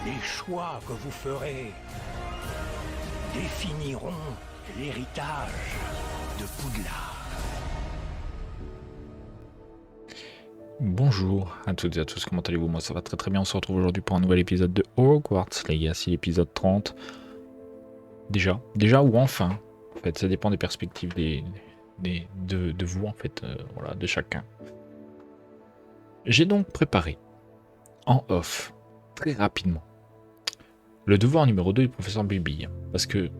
Les choix que vous ferez définiront l'héritage de Poudlard. Bonjour à toutes et à tous, comment allez-vous? Moi ça va très très bien, on se retrouve aujourd'hui pour un nouvel épisode de Hogwarts Legacy, l'épisode 30. Déjà ou enfin, en fait ça dépend des perspectives de vous en fait, voilà, de chacun. J'ai donc préparé, en off, très rapidement, le devoir numéro 2 du professeur Bilbille, parce que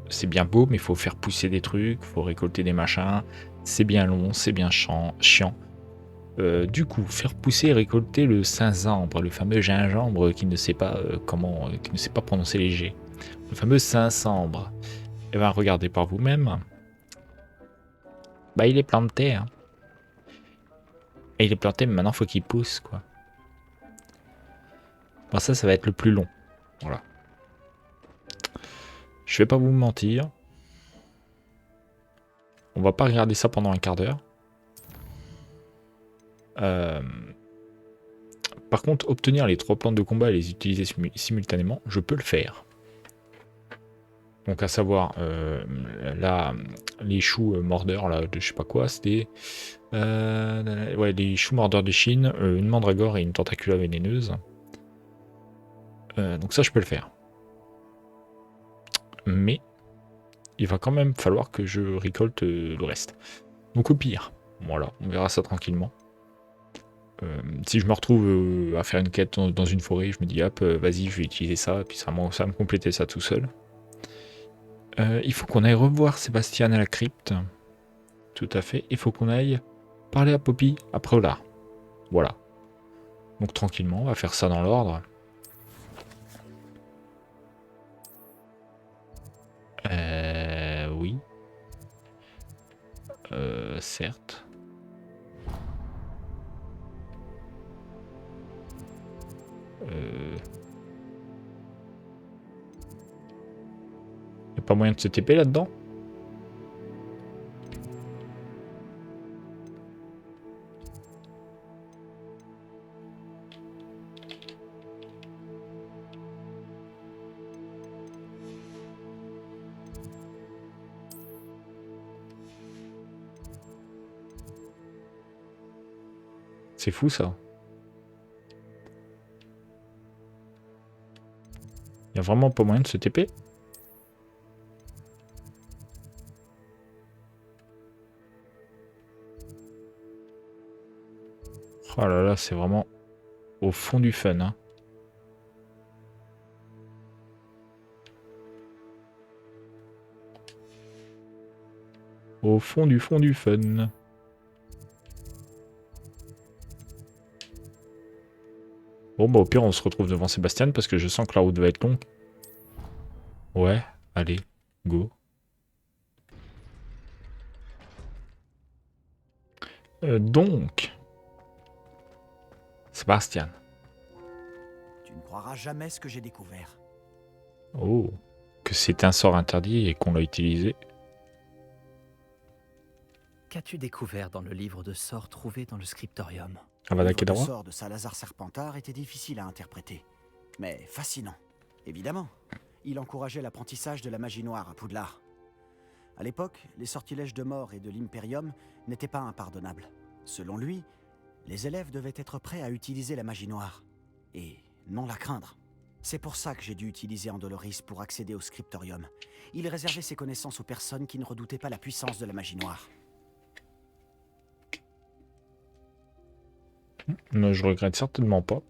c'est bien beau mais il faut faire pousser des trucs, il faut récolter des machins, c'est bien long, c'est bien chiant. Du coup, faire pousser et récolter le gingembre, le fameux gingembre qui ne sait pas qui ne sait pas prononcer les G. Le fameux gingembre. Et bien, regardez par vous-même. Bah, il est planté, hein. Et il est planté, mais maintenant, faut qu'il pousse, quoi. Bon, ça va être le plus long. Voilà. Je vais pas vous mentir. On va pas regarder ça pendant un quart d'heure. Par contre, obtenir les 3 plantes de combat et les utiliser simultanément, je peux le faire. Donc à savoir, là, les choux mordeurs, là, de je sais pas quoi, c'était... ouais, les choux mordeurs de Chine, une mandragore et une tentacula vénéneuse. Donc ça, je peux le faire. Mais, il va quand même falloir que je récolte le reste. Donc au pire, voilà, on verra ça tranquillement. Si je me retrouve à faire une quête dans une forêt, je me dis, hop, vas-y, je vais utiliser ça, et puis ça va me compléter ça tout seul. Il faut qu'on aille revoir Sébastien à la crypte. Tout à fait. Il faut qu'on aille parler à Poppy après là. Voilà. Donc tranquillement, on va faire ça dans l'ordre. Oui. Certes. Y a pas moyen de se TP là-dedans? C'est fou ça. Y a vraiment pas moyen de se TP? Oh là là, c'est vraiment au fond du fun, hein. Au fond du fun. Bon bah au pire on se retrouve devant Sébastien parce que je sens que la route va être longue. Ouais, allez, go. Donc, Sébastien. Tu ne croiras jamais ce que j'ai découvert. Oh, que c'est un sort interdit et qu'on l'a utilisé. Qu'as-tu découvert dans le livre de sorts trouvé dans le scriptorium? Avada Le livre de Kedavra. sorts de Salazar Serpentard était difficile à interpréter, mais fascinant. Évidemment, il encourageait l'apprentissage de la magie noire à Poudlard. À l'époque, les sortilèges de mort et de l'Imperium n'étaient pas impardonnables. Selon lui, les élèves devaient être prêts à utiliser la magie noire, et non la craindre. C'est pour ça que j'ai dû utiliser Andoloris pour accéder au scriptorium. Il réservait ses connaissances aux personnes qui ne redoutaient pas la puissance de la magie noire. Je regrette certainement pas.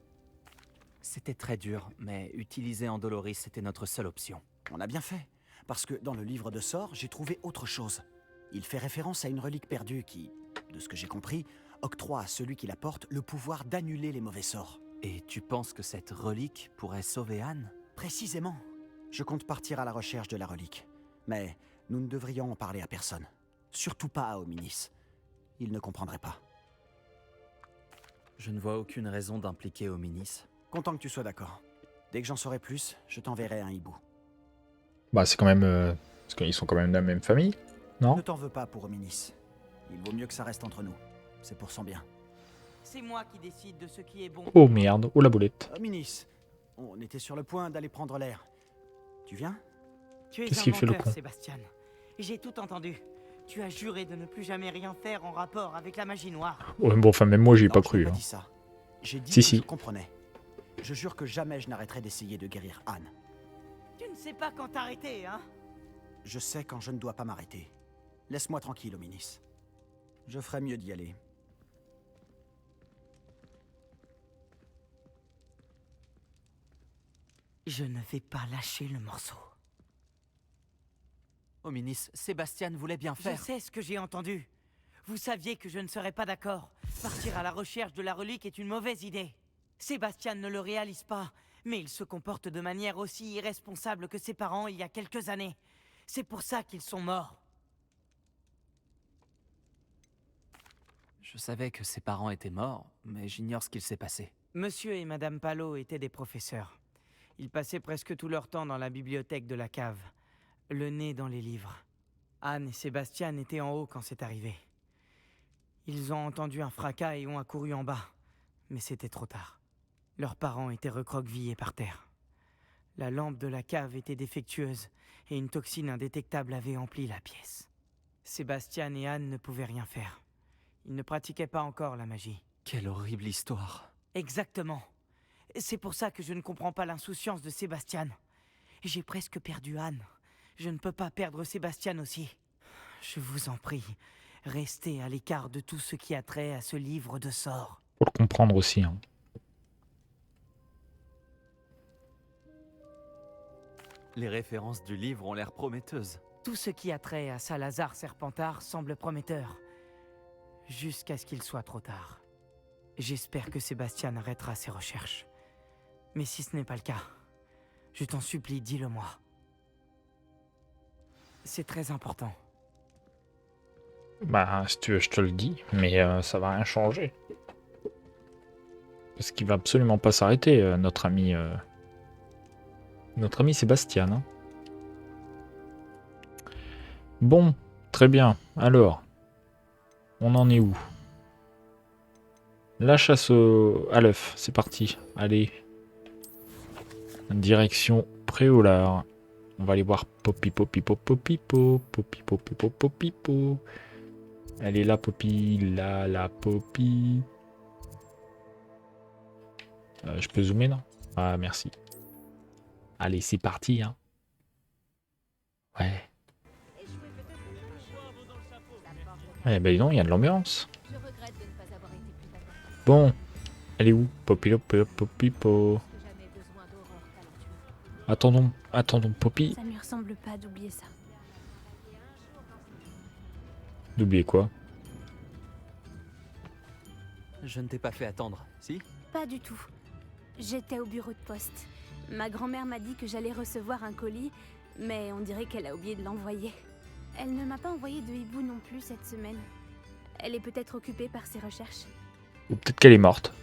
C'était très dur, mais utiliser Andoloris était notre seule option. On a bien fait, parce que dans le livre de sorts, j'ai trouvé autre chose. Il fait référence à une relique perdue qui, de ce que j'ai compris, octroie à celui qui la porte le pouvoir d'annuler les mauvais sorts. Et tu penses que cette relique pourrait sauver Anne? Précisément. Je compte partir à la recherche de la relique. Mais nous ne devrions en parler à personne. Surtout pas à Hominis. Il ne comprendrait pas. Je ne vois aucune raison d'impliquer Hominis. Content que tu sois d'accord. Dès que j'en saurai plus, je t'enverrai un hibou. Bah c'est quand même... parce qu'ils sont quand même de la même famille, non? Ne t'en veux pas pour Hominis. Il vaut mieux que ça reste entre nous. C'est pour son bien. C'est moi qui décide de ce qui est bon. Oh merde, oh la boulette. Hominis, On était sur le point d'aller prendre l'air. Tu viens? Tu es Qu'est-ce un qu'il fait, le menteur, con? Sébastien. J'ai tout entendu. Tu as juré de ne plus jamais rien faire en rapport avec la magie noire. Ouais, bon, enfin, même moi, j'y ai Non, pas je n'ai cru. pas Hein. dit ça. J'ai dit Si, que si. je comprenais. Je jure que jamais je n'arrêterai d'essayer de guérir Anne. Tu ne sais pas quand t'arrêter, hein? Je sais quand je ne dois pas m'arrêter. Laisse-moi tranquille, Ominis. Je ferais mieux d'y aller. Je ne vais pas lâcher le morceau. Ominis, Sébastien voulait bien Je faire. sais ce que j'ai entendu. Vous saviez que je ne serais pas d'accord. Partir à la recherche de la relique est une mauvaise idée. Sébastien ne le réalise pas, mais il se comporte de manière aussi irresponsable que ses parents il y a quelques années. C'est pour ça qu'ils sont morts. Je savais que ses parents étaient morts, mais j'ignore ce qu'il s'est passé. Monsieur et Madame Palot étaient des professeurs. Ils passaient presque tout leur temps dans la bibliothèque de la cave, le nez dans les livres. Anne et Sébastien étaient en haut quand c'est arrivé. Ils ont entendu un fracas et ont accouru en bas, mais c'était trop tard. Leurs parents étaient recroquevillés par terre. La lampe de la cave était défectueuse et une toxine indétectable avait empli la pièce. Sébastien et Anne ne pouvaient rien faire. Ils ne pratiquaient pas encore la magie. Quelle horrible histoire. Exactement. C'est pour ça que je ne comprends pas l'insouciance de Sébastien. J'ai presque perdu Anne. Je ne peux pas perdre Sébastien aussi. Je vous en prie, restez à l'écart de tout ce qui a trait à ce livre de sorts. Faut le comprendre aussi. Hein. Les références du livre ont l'air prometteuses. Tout ce qui a trait à Salazar Serpentard semble prometteur. Jusqu'à ce qu'il soit trop tard. J'espère que Sébastien arrêtera ses recherches. Mais si ce n'est pas le cas, je t'en supplie, dis-le-moi. C'est très important. Bah, si tu veux, je te le dis, mais ça va rien changer. Parce qu'il va absolument pas s'arrêter, notre ami Sébastien. Hein. Bon, très bien. Alors, on en est où? La chasse à l'œuf, c'est parti. Allez. Direction Préolard. On va aller voir Poppy. Elle est là, Poppy. Là, la Poppy. Je peux zoomer, non? Ah, merci. Allez, c'est parti, hein. Ouais. Eh ben non, il y a de l'ambiance. Bon. Elle est où? Poppy. Attendons, Poppy. Ça ne lui ressemble pas d'oublier ça. D'oublier quoi? Je ne t'ai pas fait attendre, si? Pas du tout. J'étais au bureau de poste. Ma grand-mère m'a dit que j'allais recevoir un colis, mais on dirait qu'elle a oublié de l'envoyer. Elle ne m'a pas envoyé de hibou non plus cette semaine. Elle est peut-être occupée par ses recherches. Ou peut-être qu'elle est morte.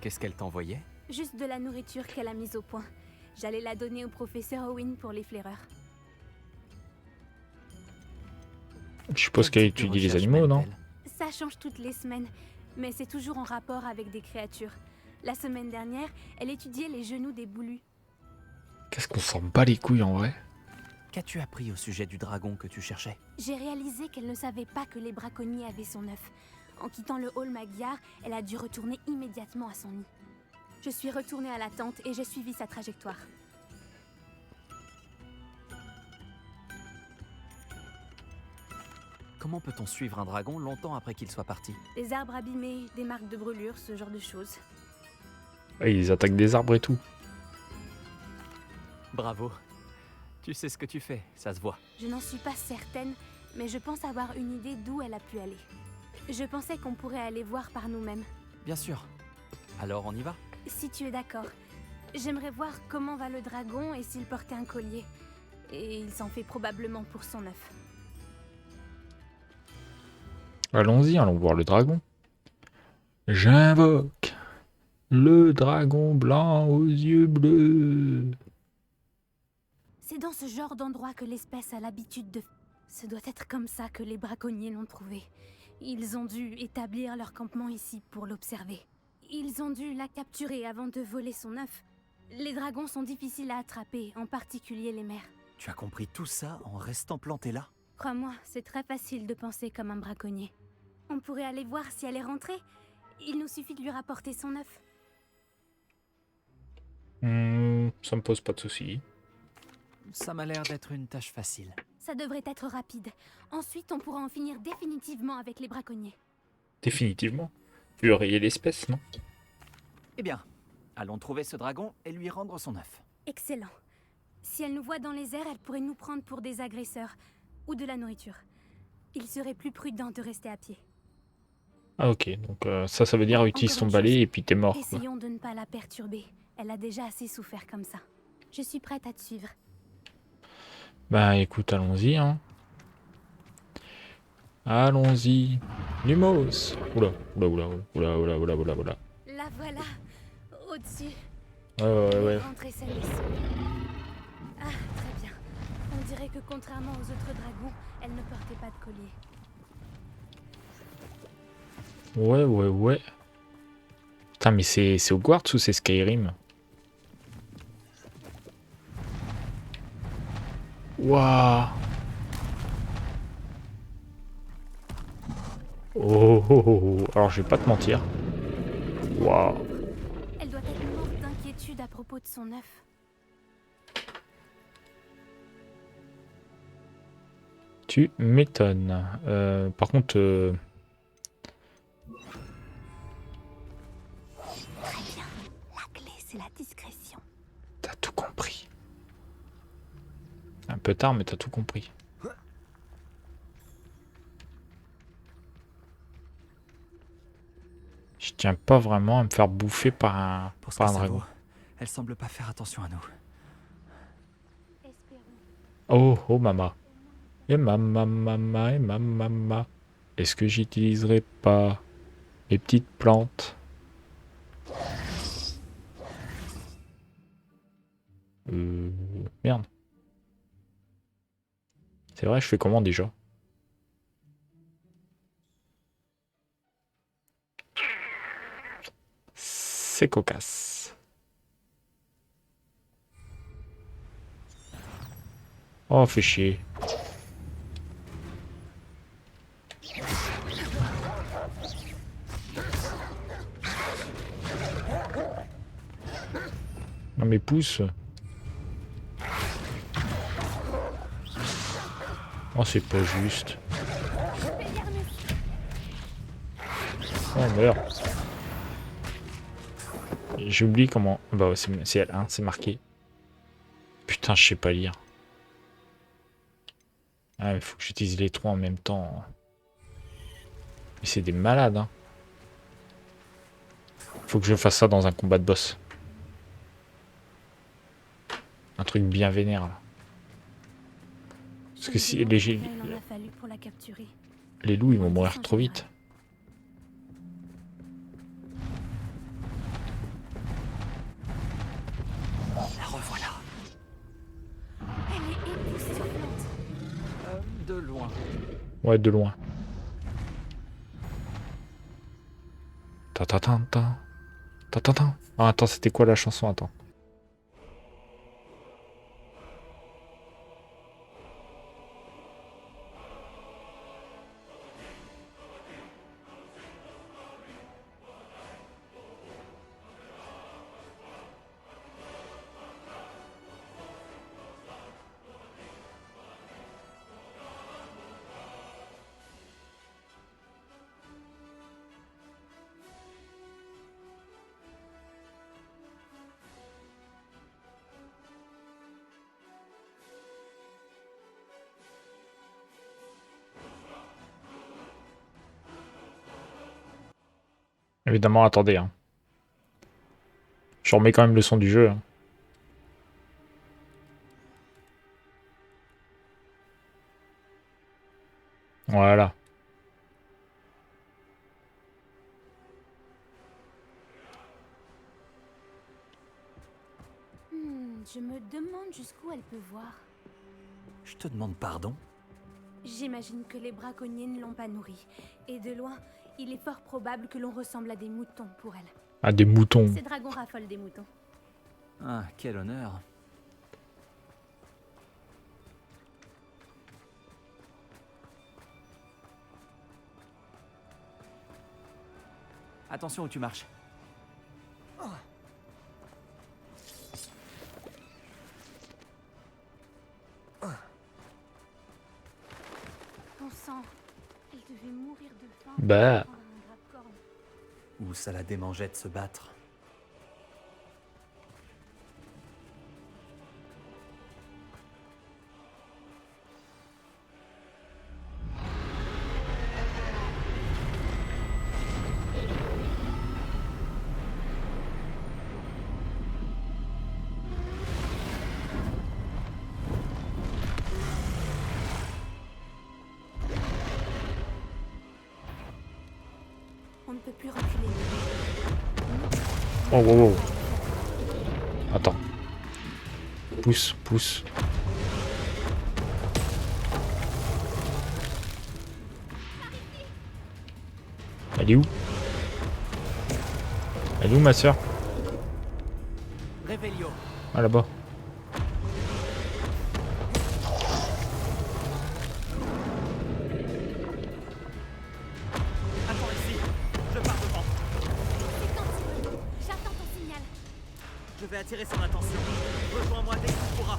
Qu'est-ce qu'elle t'envoyait? Juste de la nourriture qu'elle a mise au point. J'allais la donner au professeur Owen pour les flaireurs. Je suppose qu'elle Quel type de étudie les recherche animaux, non? mène-t-elle? Ça change toutes les semaines, mais c'est toujours en rapport avec des créatures. La semaine dernière, elle étudiait les genoux des boulus. Qu'est-ce qu'on s'en bat les couilles en vrai? Qu'as-tu appris au sujet du dragon que tu cherchais? J'ai réalisé qu'elle ne savait pas que les braconniers avaient son œuf. En quittant le hall Magyar, elle a dû retourner immédiatement à son nid. Je suis retournée à la tente et j'ai suivi sa trajectoire. Comment peut-on suivre un dragon longtemps après qu'il soit parti? Des arbres abîmés, des marques de brûlure, ce genre de choses. Ouais, ils attaquent des arbres et tout. Bravo. Tu sais ce que tu fais, ça se voit. Je n'en suis pas certaine, mais je pense avoir une idée d'où elle a pu aller. Je pensais qu'on pourrait aller voir par nous-mêmes. Bien sûr. Alors on y va? Si tu es d'accord. J'aimerais voir comment va le dragon et s'il portait un collier. Et il s'en fait probablement pour son œuf. Allons-y, allons voir le dragon. J'invoque le dragon blanc aux yeux bleus. C'est dans ce genre d'endroit que l'espèce a l'habitude de... Ce doit être comme ça que les braconniers l'ont trouvé. Ils ont dû établir leur campement ici pour l'observer. Ils ont dû la capturer avant de voler son œuf. Les dragons sont difficiles à attraper, en particulier les mères. Tu as compris tout ça en restant planté là? Crois-moi, c'est très facile de penser comme un braconnier. On pourrait aller voir si elle est rentrée. Il nous suffit de lui rapporter son œuf. Ça me pose pas de soucis. Ça m'a l'air d'être une tâche facile. Ça devrait être rapide. Ensuite, on pourra en finir définitivement avec les braconniers. Définitivement. Lui rayer l'espèce, non? Eh bien, allons trouver ce dragon et lui rendre son œuf. Excellent. Si elle nous voit dans les airs, elle pourrait nous prendre pour des agresseurs ou de la nourriture. Il serait plus prudent de rester à pied. Ah ok, donc ça veut dire utilise Encore ton une balai chose. et puis t'es mort. Quoi. Essayons de ne pas la perturber. Elle a déjà assez souffert comme ça. Je suis prête à te suivre. Bah écoute, allons-y. Hein. Allons-y. Lumos. Oula, oula, oula, oula, oula, oula, oula, oula. La voilà, au-dessus. Ouais. Rentrée saine et sauve. Ah, très bien. On dirait que contrairement aux autres dragons, elle ne portait pas de collier. Ouais. Putain, mais c'est Hogwarts ou c'est Skyrim? Waouh. Oh. Alors je vais pas te mentir. Waouh. Elle doit être morte d'inquiétude à propos de son œuf. Tu m'étonnes. Par contre... Très bien. La clé, c'est la discrétion. T'as tout compris. Un peu tard, mais t'as tout compris. Je tiens pas vraiment à me faire bouffer par un dragon. Elle semble pas faire attention à nous. Espérons. Oh mama. Et mama. Est-ce que j'utiliserai pas les petites plantes? Merde. C'est vrai, je fais comment déjà? C'est cocasse. Oh, fait chier. Non mais pousse. Oh, c'est pas juste. Oh merde. J'ai oublié comment... Bah ouais, c'est elle, hein, c'est marqué. Putain, je sais pas lire. Ah, il faut que j'utilise les trois en même temps. Mais c'est des malades, hein. Faut que je fasse ça dans un combat de boss. Un truc bien vénère, là. Parce que si les loups, ils vont mourir trop vite. La revoilà. Elle est époustouflante. De loin. Ouais, de loin. Ta-ta-ta-ta. Ta-ta-ta. Ah, attends, c'était quoi la chanson? Attends. Évidemment, attendez. Hein. Je remets quand même le son du jeu. Hein. Voilà. Je me demande jusqu'où elle peut voir. Je te demande pardon. J'imagine que les braconniers ne l'ont pas nourrie. Et de loin, il est fort probable que l'on ressemble à des moutons pour elle. Ah, des moutons. Ces dragons raffolent des moutons. Ah, quel honneur. Attention où tu marches. Bon sang, elle devait mourir de faim. Bah. Prendre un grappe-corne. Où ça la démangeait de se battre. On ne peut plus reculer. Oh, wow, wow. Attends. Pousse, pousse. Elle est où? Elle est où ma soeur? Réveillon. Ah, là-bas. Attends ici. Je pars devant. C'est quand tu veux. J'attends ton signal. Je vais attirer son attention. Rejoins-moi dès que tu pourras.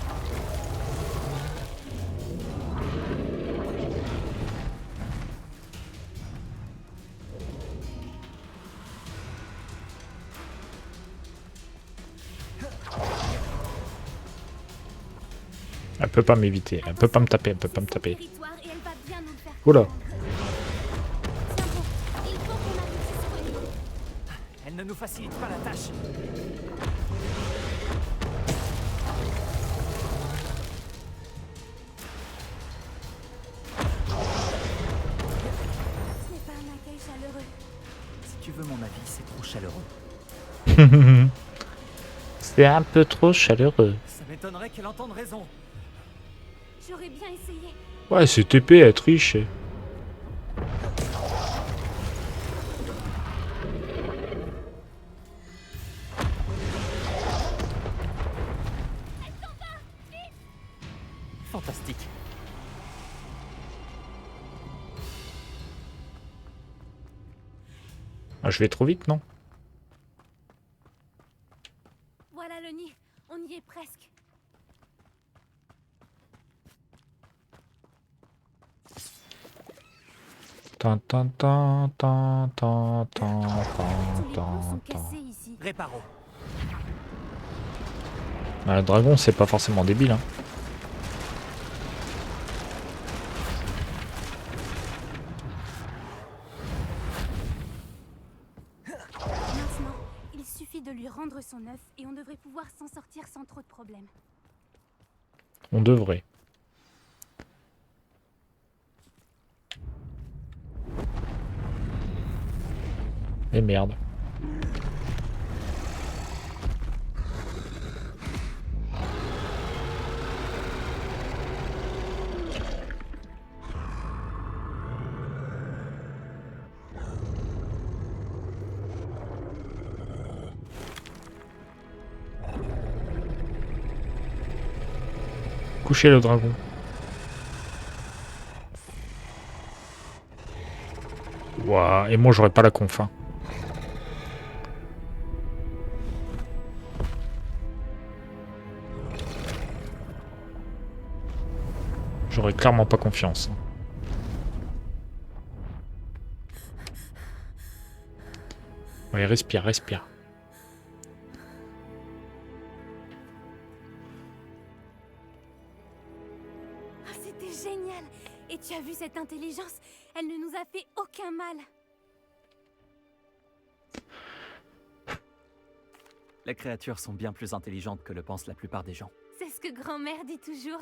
Elle peut pas m'éviter. Elle peut pas me taper. Elle peut pas me C'est son taper. territoire et elle va bien nous le faire Oula. comprendre. Tiens bon, il faut qu'on arrive jusqu'au niveau. Elle ne nous facilite pas la tâche. Ce n'est pas un accueil chaleureux. Si tu veux mon avis, c'est trop chaleureux. C'est un peu trop chaleureux. Ça m'étonnerait qu'elle entende raison. J'aurais bien essayé. Ouais, c'est TP, elle triche. Fantastique. Ah, je vais trop vite, non? Voilà le nid. On y est presque. Tan, tan, tan, tan, tan, tan, Tous les tan, ponts sont tan. cassés ici. Réparo. Bah, le dragon, c'est pas forcément débile, hein. Maintenant, il suffit de lui rendre son œuf et on devrait pouvoir s'en sortir sans trop de problèmes. On devrait. Et merde. Coucher le dragon. Ouah, et moi j'aurais pas la conf, hein. J'aurais clairement pas confiance. Ouais, respire, respire. Ah, c'était génial. Et tu as vu cette intelligence? Elle ne nous a fait aucun mal. Les créatures sont bien plus intelligentes que le pensent la plupart des gens. C'est ce que grand-mère dit toujours.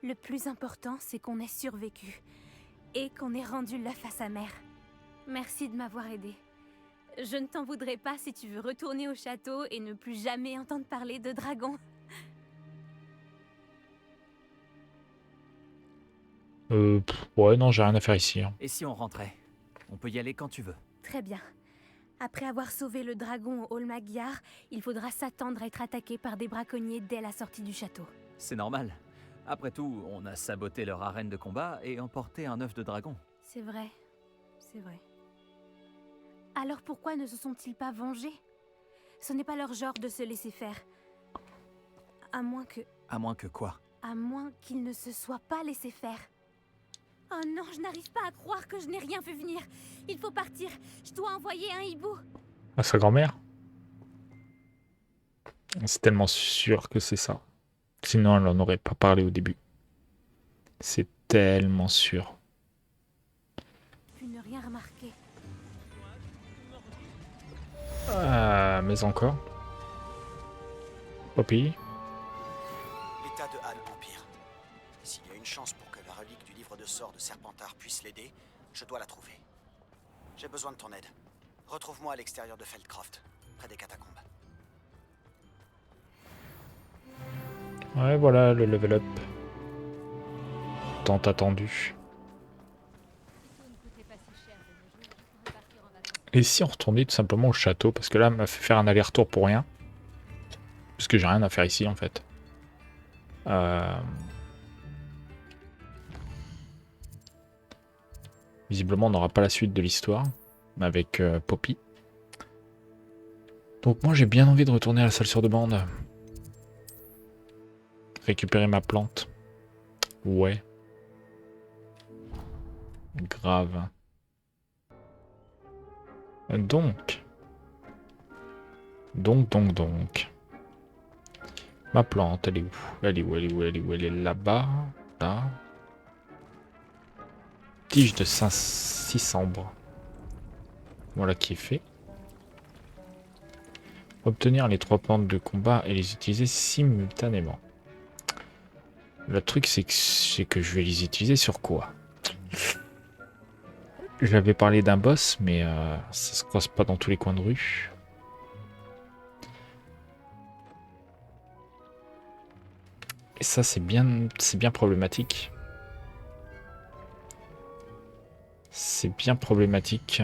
Le plus important, c'est qu'on ait survécu. Et qu'on ait rendu l'œuf à sa mère. Merci de m'avoir aidé. Je ne t'en voudrais pas si tu veux retourner au château et ne plus jamais entendre parler de dragons. Ouais, non, j'ai rien à faire ici, hein. Et si on rentrait? On peut y aller quand tu veux. Très bien. Après avoir sauvé le dragon au Hall Magyar, il faudra s'attendre à être attaqué par des braconniers dès la sortie du château. C'est normal. Après tout, on a saboté leur arène de combat et emporté un œuf de dragon. C'est vrai, c'est vrai. Alors pourquoi ne se sont-ils pas vengés? Ce n'est pas leur genre de se laisser faire. À moins que... À moins que quoi? À moins qu'ils ne se soient pas laissés faire. Oh non, je n'arrive pas à croire que je n'ai rien fait venir. Il faut partir. Je dois envoyer un hibou. À sa grand-mère? C'est tellement sûr que c'est ça. Sinon, elle n'en aurait pas parlé au début. C'est tellement sûr. Puis ne rien remarquer. Mais encore. Poppy. L'état de Han empire. S'il y a une chance pour que la relique du livre de sorts de Serpentard puisse l'aider, je dois la trouver. J'ai besoin de ton aide. Retrouve-moi à l'extérieur de Feldcroft, près des catacombes. Ouais, voilà le level up. Tant attendu. Et si on retournait tout simplement au château? Parce que là, elle m'a fait faire un aller-retour pour rien. Parce que j'ai rien à faire ici, en fait. Visiblement, on n'aura pas la suite de l'histoire. Avec Poppy. Donc moi, j'ai bien envie de retourner à la salle sur demande. Récupérer ma plante. Ouais. Grave. Donc. Ma plante, elle est où? Elle est où? Elle est où? Elle est où? Elle est là-bas. Là. Tige de Cimbre. Voilà qui est fait. Obtenir les 3 plantes de combat et les utiliser simultanément. Le truc, c'est que je vais les utiliser sur quoi? J'avais parlé d'un boss, mais ça se croise pas dans tous les coins de rue. Et ça, c'est bien problématique. C'est bien problématique.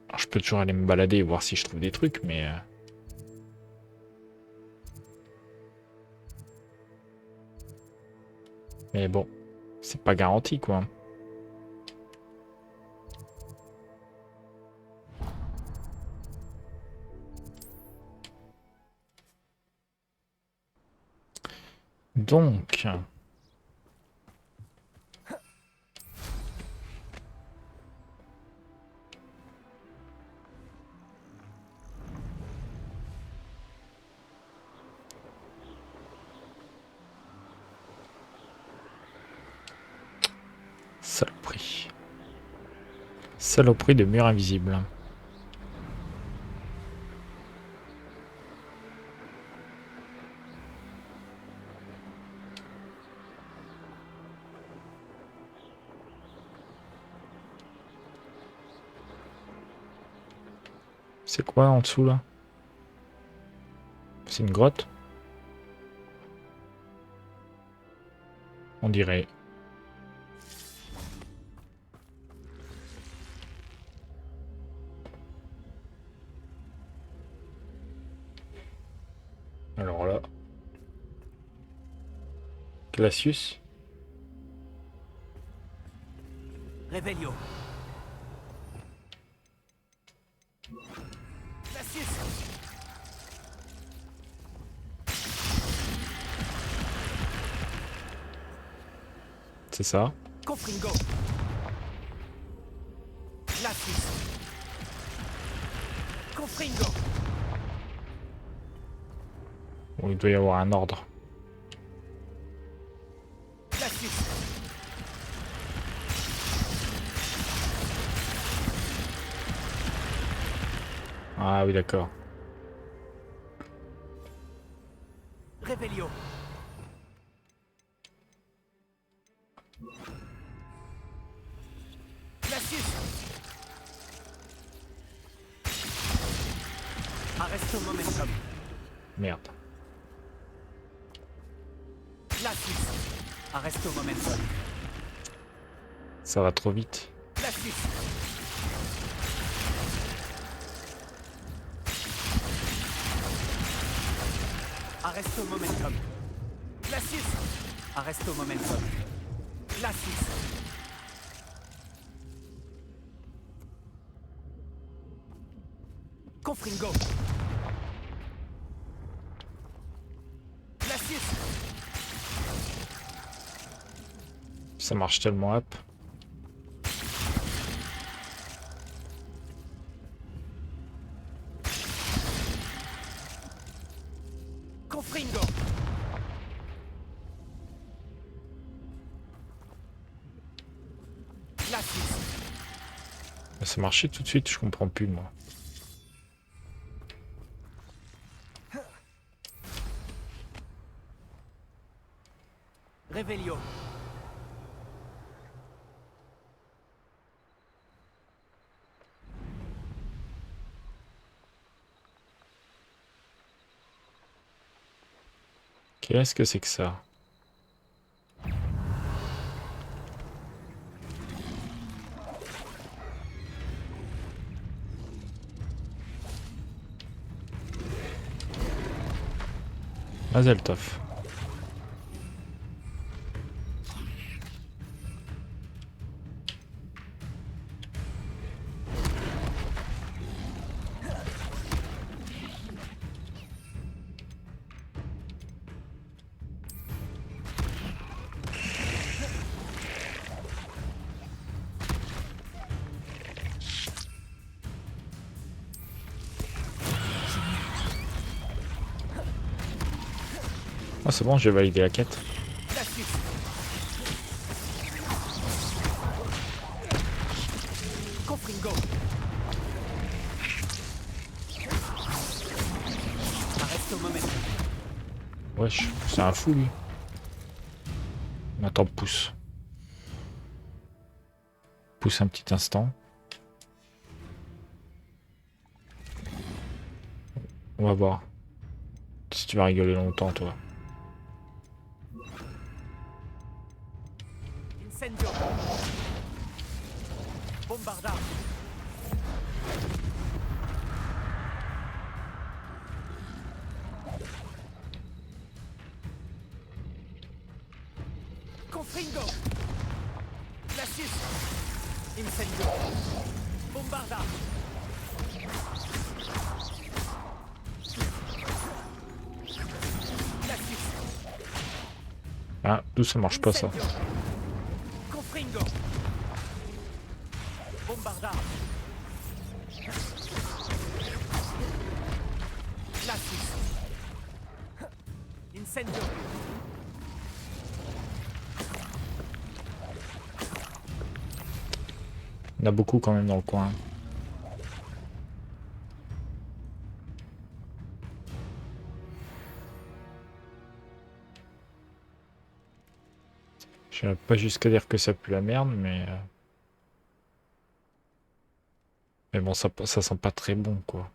Alors, je peux toujours aller me balader et voir si je trouve des trucs, mais... Mais bon, c'est pas garanti, quoi. Donc... Saloperie. Saloperie de mur invisible. C'est quoi en dessous là? C'est une grotte? On dirait. Alors là. Glacius. Revelio. Glacius. C'est ça. Confringo. Glacius. Confringo. Bon, il doit y avoir un ordre. Glacius. Ah oui, d'accord. Revelio. Glacius. Arresto momentum. Merde. Glacius. Arresto momentum. Ça va trop vite. Glacius. Arresto momentum. Glacius. Arresto momentum. Glacius. Confringo. Glacius. Ça marche tellement up. Confringo. Glacius. Ça marchait tout de suite, je comprends plus moi. Revelio. Qu'est-ce que c'est que ça? Mazel tov. Ah c'est bon, j'ai validé la quête. Glacius. Confringo. Arresto momentum. Wesh, c'est un fou lui. Attends, pousse. Pousse un petit instant. On va voir. Si tu vas rigoler longtemps toi. Incendio. Bombarda. Confringo. Glacius. Incendio. Bombarda. Glacius. Ah, d'où ça marche pas ça. Incendio. Confringo. Bombarda. Glacius. Incendio. Il y en a beaucoup quand même dans le coin. Je n'irai pas jusqu'à dire que ça pue la merde, mais bon, ça sent pas très bon, quoi.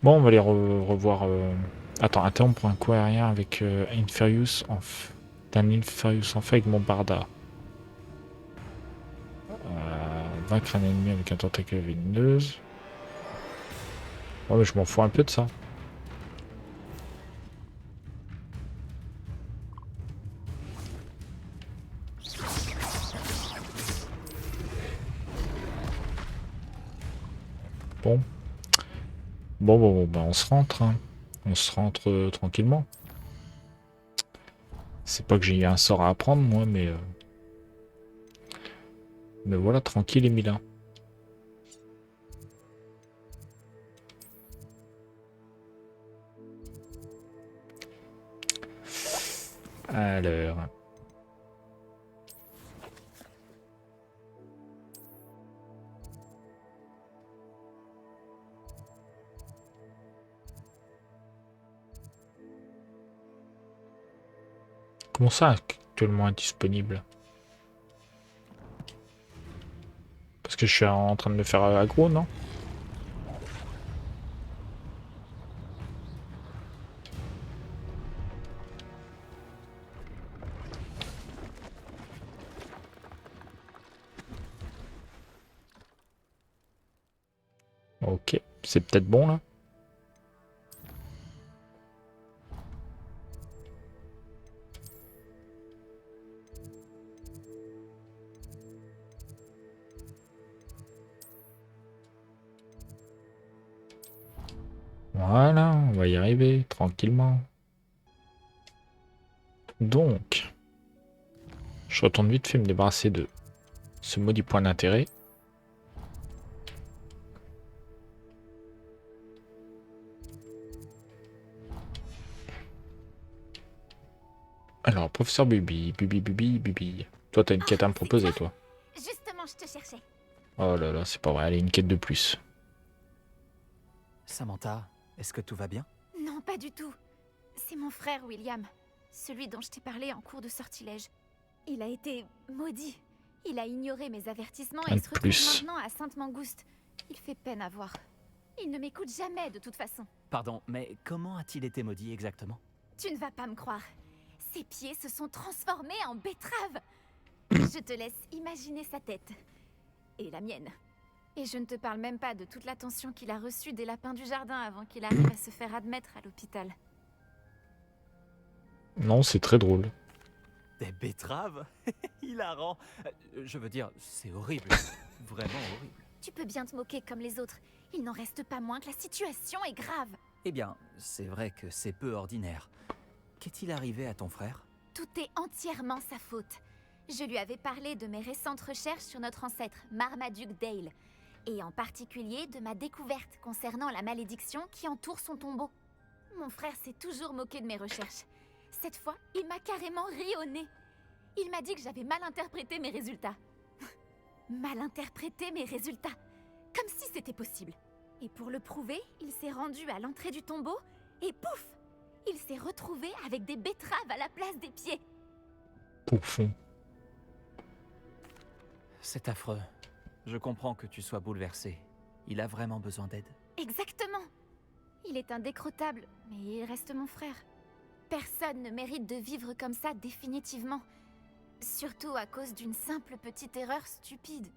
Bon, on va les revoir. Attends, interrompre un coup aérien avec Inferius d'un Inferius en fait avec Bombarda. Vaincre un ennemi avec un tentacule vénéneuse. Ouais, mais je m'en fous un peu de ça. Bon. Bon, bah on se rentre, hein. On se rentre tranquillement. C'est pas que j'ai un sort à apprendre, moi, mais voilà, tranquille, Emilien. Alors. Comment ça, actuellement indisponible? Parce que je suis en train de me faire aggro, non? Ok, c'est peut-être bon là. Voilà, on va y arriver tranquillement. Donc, je retourne vite fait me débarrasser de ce maudit point d'intérêt. Alors, professeur Bubi, Bubi. Toi, t'as une quête à me proposer, toi. Justement, je te cherchais. Oh là là, c'est pas vrai, allez, une quête de plus. Samantha, est-ce que tout va bien? Non, pas du tout. C'est mon frère William, celui dont je t'ai parlé en cours de sortilège. Il a été maudit. Il a ignoré mes avertissements Un et de se retrouve plus. maintenant à Sainte-Mangouste. Il fait peine à voir. Il ne m'écoute jamais de toute façon. Pardon, mais comment a-t-il été maudit exactement? Tu ne vas pas me croire. Ses pieds se sont transformés en betteraves. Je te laisse imaginer sa tête. Et la mienne. Et je ne te parle même pas de toute l'attention qu'il a reçue des lapins du jardin avant qu'il arrive à se faire admettre à l'hôpital. Non, c'est très drôle. Des betteraves? Hilarant. Je veux dire, c'est horrible. Vraiment horrible. Tu peux bien te moquer comme les autres. Il n'en reste pas moins que la situation est grave. Eh bien, c'est vrai que c'est peu ordinaire. Qu'est-il arrivé à ton frère? Tout est entièrement sa faute. Je lui avais parlé de mes récentes recherches sur notre ancêtre, Marmaduke Dale, et en particulier de ma découverte concernant la malédiction qui entoure son tombeau. Mon frère s'est toujours moqué de mes recherches. Cette fois, il m'a carrément ri au nez. Il m'a dit que j'avais mal interprété mes résultats. Mal interprété mes résultats. Comme si c'était possible. Et pour le prouver, il s'est rendu à l'entrée du tombeau et pouf! Il s'est retrouvé avec des betteraves à la place des pieds. Poufon. C'est affreux. Je comprends que tu sois bouleversé. Il a vraiment besoin d'aide. Exactement. Il est indécrottable, mais il reste mon frère. Personne ne mérite de vivre comme ça définitivement. Surtout à cause d'une simple petite erreur stupide.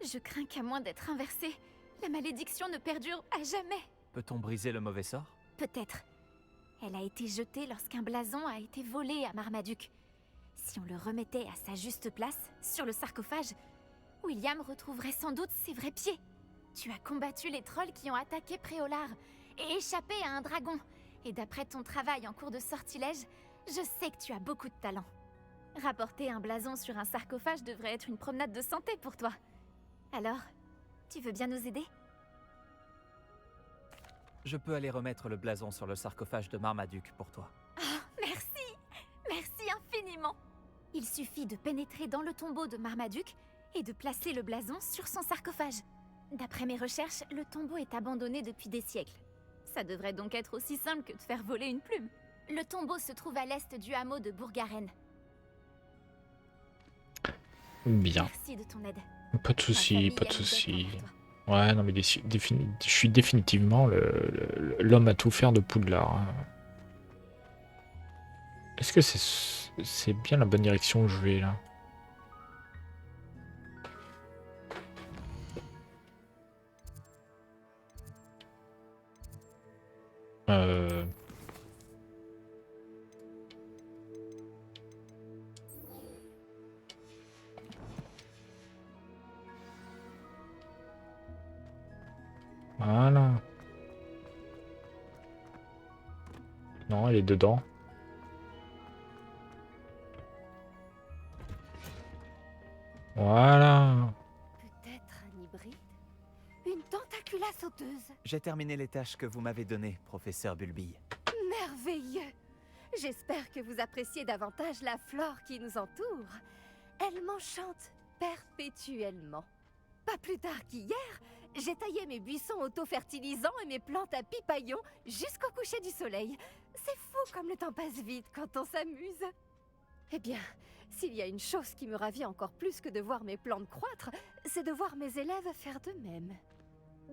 Je crains qu'à moins d'être inversée, la malédiction ne perdure à jamais. Peut-on briser le mauvais sort? Peut-être. Elle a été jetée lorsqu'un blason a été volé à Marmaduke. Si on le remettait à sa juste place, sur le sarcophage, William retrouverait sans doute ses vrais pieds. Tu as combattu les trolls qui ont attaqué Préolard et échappé à un dragon. Et d'après ton travail en cours de sortilège, je sais que tu as beaucoup de talent. Rapporter un blason sur un sarcophage devrait être une promenade de santé pour toi. Alors, tu veux bien nous aider? Je peux aller remettre le blason sur le sarcophage de Marmaduke pour toi. Merci! Merci infiniment! Il suffit de pénétrer dans le tombeau de Marmaduke et de placer le blason sur son sarcophage. D'après mes recherches, le tombeau est abandonné depuis des siècles. Ça devrait donc être aussi simple que de faire voler une plume. Le tombeau se trouve à l'est du hameau de Bourgaren. Bien. Merci de ton aide. Pas de Ma soucis, famille pas de a une bête soucis. envers toi. Ouais, non, mais je suis définitivement l'homme à tout faire de Poudlard. Hein. Est-ce que c'est bien la bonne direction où je vais là? Euh... Voilà. Non, elle est dedans. Voilà. Peut-être un hybride? Une tentacula sauteuse? J'ai terminé les tâches que vous m'avez données, professeur Bulby. Merveilleux! J'espère que vous appréciez davantage la flore qui nous entoure. Elle m'enchante perpétuellement. Pas plus tard qu'hier, j'ai taillé mes buissons auto-fertilisants et mes plantes à pipaillons jusqu'au coucher du soleil. C'est fou comme le temps passe vite quand on s'amuse. Eh bien, s'il y a une chose qui me ravit encore plus que de voir mes plantes croître, c'est de voir mes élèves faire de même.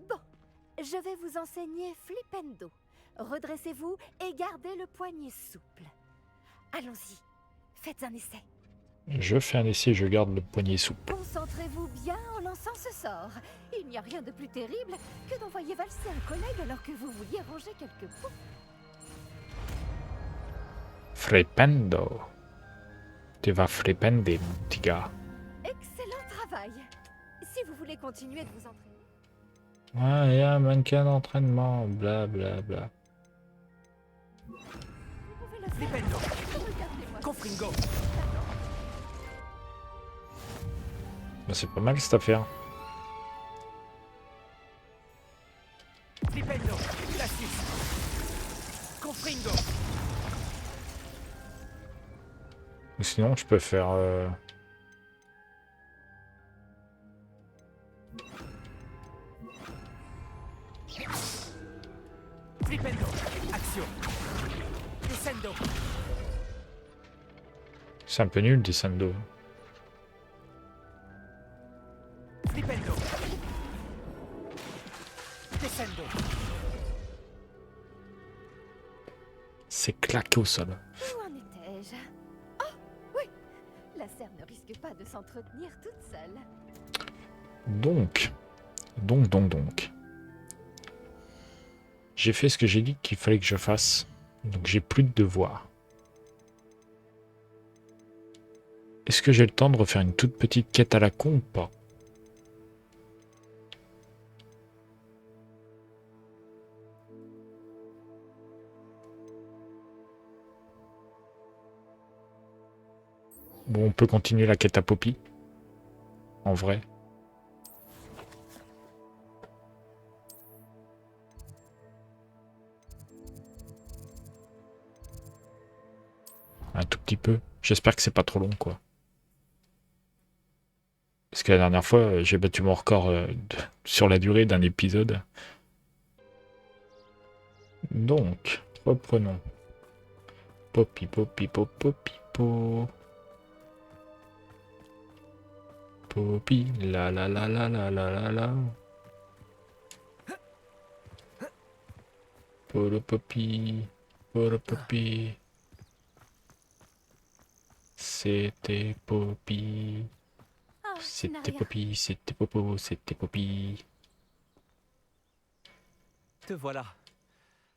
Bon, je vais vous enseigner Flipendo. Redressez-vous et gardez le poignet souple. Allons-y, faites un essai. Je fais un essai, je garde le poignet souple. Concentrez-vous bien en lançant ce sort. Il n'y a rien de plus terrible que d'envoyer valser un collègue alors que vous vouliez ranger quelques pots. Flipendo. Tu vas flipender, mon petit gars. Excellent travail. Si vous voulez continuer de vous entraîner... Ouais, il y a un mannequin d'entraînement, bla bla bla. Vous pouvez le faire. Flipendo. Regardez-moi. Confringo. Bah, c'est pas mal cette affaire. Flipendo. Glacius. Confringo. Ou sinon, je peux faire... Flipendo. Action. Descendo. C'est un peu nul, Descendo. Flipendo. Descendo. C'est claqué au sol. Où en étais-je? Oh, oui. La serre ne risque pas de s'entretenir toute seule. Donc. J'ai fait ce que j'ai dit qu'il fallait que je fasse. Donc j'ai plus de devoirs. Est-ce que j'ai le temps de refaire une toute petite quête à la con ou pas? Bon, on peut continuer la quête à Poppy. En vrai. Un tout petit peu. J'espère que c'est pas trop long, quoi. Parce que la dernière fois, j'ai battu mon record sur la durée d'un épisode. Donc, reprenons. Poppy, Poppy, Poppy, Po. Poppy, la la la la la la la la. Polo Poppy, Polo Poppy. C'était Poppy. Oh, C'était Poppy, c'était Popo, c'était Poppy. Te voilà.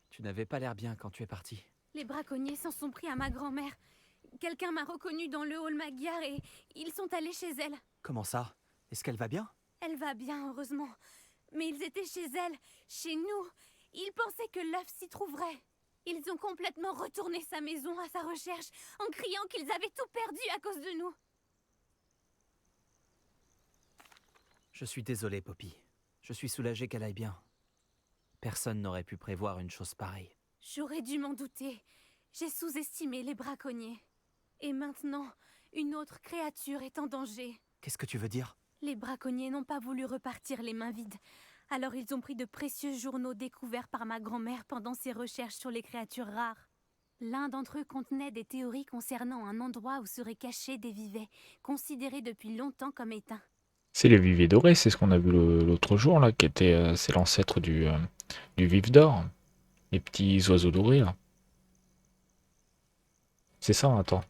Tu n'avais pas l'air bien quand tu es parti. Les braconniers s'en sont pris à ma grand-mère. Quelqu'un m'a reconnue dans le hall Magyar et ils sont allés chez elle. Comment ça? Est-ce qu'elle va bien? Elle va bien, heureusement. Mais ils étaient chez elle, chez nous. Ils pensaient que l'œuf s'y trouverait. Ils ont complètement retourné sa maison à sa recherche en criant qu'ils avaient tout perdu à cause de nous. Je suis désolé, Poppy. Je suis soulagé qu'elle aille bien. Personne n'aurait pu prévoir une chose pareille. J'aurais dû m'en douter. J'ai sous-estimé les braconniers. Et maintenant, une autre créature est en danger. Qu'est-ce que tu veux dire? Les braconniers n'ont pas voulu repartir les mains vides. Alors ils ont pris de précieux journaux découverts par ma grand-mère pendant ses recherches sur les créatures rares. L'un d'entre eux contenait des théories concernant un endroit où seraient cachés des vivets, considérés depuis longtemps comme éteints. C'est les vivets dorés, c'est ce qu'on a vu l'autre jour, là, qui était, c'est l'ancêtre du vif d'or. Les petits oiseaux dorés, là. C'est ça, attends.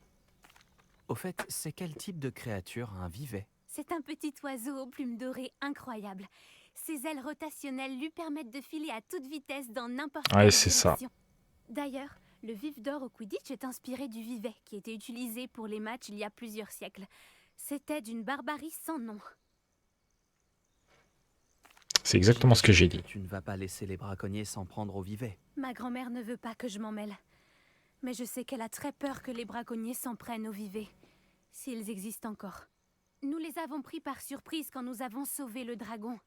Au fait, c'est quel type de créature un vivet? C'est un petit oiseau aux plumes dorées incroyables. Ses ailes rotationnelles lui permettent de filer à toute vitesse dans n'importe quelle c'est ça. direction. D'ailleurs, le vif d'or au Quidditch est inspiré du vivet qui était utilisé pour les matchs il y a plusieurs siècles. C'était d'une barbarie sans nom. C'est exactement ce que j'ai dit. Tu ne vas pas laisser les braconniers s'en prendre au vivet. Ma grand-mère ne veut pas que je m'en mêle. Mais je sais qu'elle a très peur que les braconniers s'en prennent au vivet, s'ils existent encore. Nous les avons pris par surprise quand nous avons sauvé le dragon.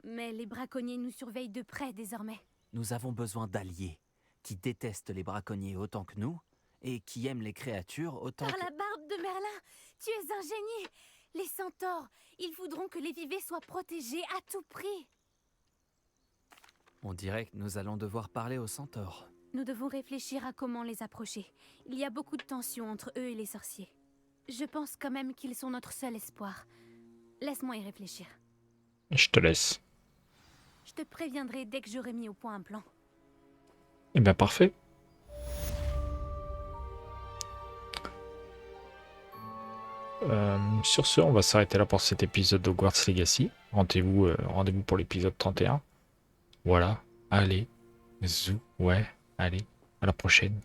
Mais les braconniers nous surveillent de près désormais. Nous avons besoin d'alliés qui détestent les braconniers autant que nous et qui aiment les créatures autant Par que... la barbe de Merlin, tu es un génie! Les centaures, ils voudront que les vivets soient protégés à tout prix. On dirait que nous allons devoir parler aux centaures. Nous devons réfléchir à comment les approcher. Il y a beaucoup de tensions entre eux et les sorciers. Je pense quand même qu'ils sont notre seul espoir. Laisse-moi y réfléchir. Je te laisse. Je te préviendrai dès que j'aurai mis au point un plan. Eh bien, parfait. Sur ce, on va s'arrêter là pour cet épisode d'Hogwarts Legacy. Rendez-vous pour l'épisode 31. Voilà. Allez. Zou. Ouais. Allez. À la prochaine.